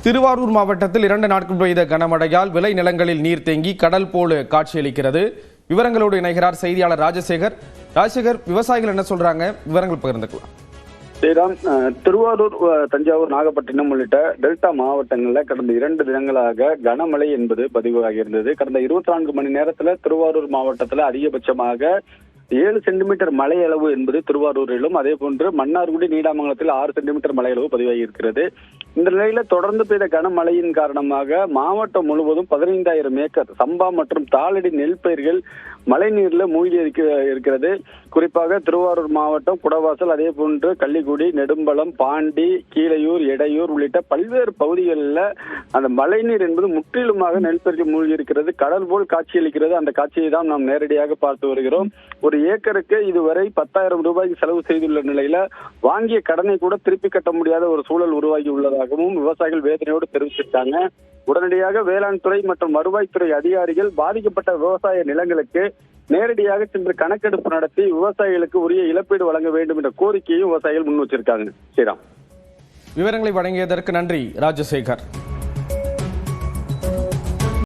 திருவாரூர் மாவட்டத்தில் 2 நாட்கள் பெய்த கனமழையால் விளை நிலங்களில் நீர் தேங்கி கடல் போல காட்சியளிக்கிறது. விவரங்களோடு இணைகிறார் செய்தியாளர் ராஜசேகர். ராஜசேகர், விவசாயிகள் என்ன சொல்றாங்க? விவரங்கள் பகிர்ந்துக்கலாம். ஸ்ரீராம், திருவாரூர், தஞ்சாவூர், நாகப்பட்டினம் உள்ளிட்ட டெல்டா மாவட்டங்களில் கடந்த 2 தினங்களாக கனமழை என்பது பதிவாகியிருந்தது. கடந்த 24 மணி நேரத்தில் திருவாரூர் மாவட்டத்தில் அதிகபட்சமாக 7 சென்டிமீட்டர் மழை அளவு என்பது திருவாரூரிலும், அதே போன்று மன்னார்குடி, நீடாமங்கலத்தில் 6 சென்டிமீட்டர் மழை அளவு பதிவாகி இருக்கிறது. இந்த நிலையில தொடர்ந்து பெய்த கனமழையின் காரணமாக மாவட்டம் முழுவதும் 15,000 ஏக்கர் சம்பா மற்றும் தாளடி நெல் பயிர்கள் மழை நீர்ல மூழ்கி இருக்கிறது. குறிப்பாக திருவாரூர் மாவட்டம் குடவாசல், அதே போன்று கள்ளிக்குடி, நெடும்பலம், பாண்டி, கீழையூர், எடையூர் உள்ளிட்ட பல்வேறு பகுதிகளில் அந்த மழை நீர் என்பது முற்றிலுமாக நெல் பயிர்கள் மூழ்கி இருக்கிறது. கடல் போல் காட்சியளிக்கிறது. அந்த காட்சியை தான் நாம் நேரடியாக பார்த்து வருகிறோம். ஒரு ஏக்கருக்கு இதுவரை 10,000 ரூபாய்க்கு செலவு செய்துள்ள நிலையில வாங்கிய கடனை கூட திருப்பி கட்ட முடியாத ஒரு சூழல் உருவாகி உள்ளதாகவும் விவசாயிகள் வேதனையோடு தெரிவிச்சிருக்காங்க. உடனடியாக வேளாண் துறை மற்றும் வருவாய்த்துறை அதிகாரிகள் பாதிக்கப்பட்ட விவசாய நிலங்களுக்கு நேரடியாக சென்று கணக்கெடுப்பு நடத்தி விவசாயிகளுக்கு உரிய இழப்பீடு வழங்க வேண்டும் என்ற கோரிக்கையும் விவசாயிகள் முன் வச்சிருக்காங்க. ஸ்ரீராம், விவரங்களை வழங்கியதற்கு நன்றி ராஜசேகர்.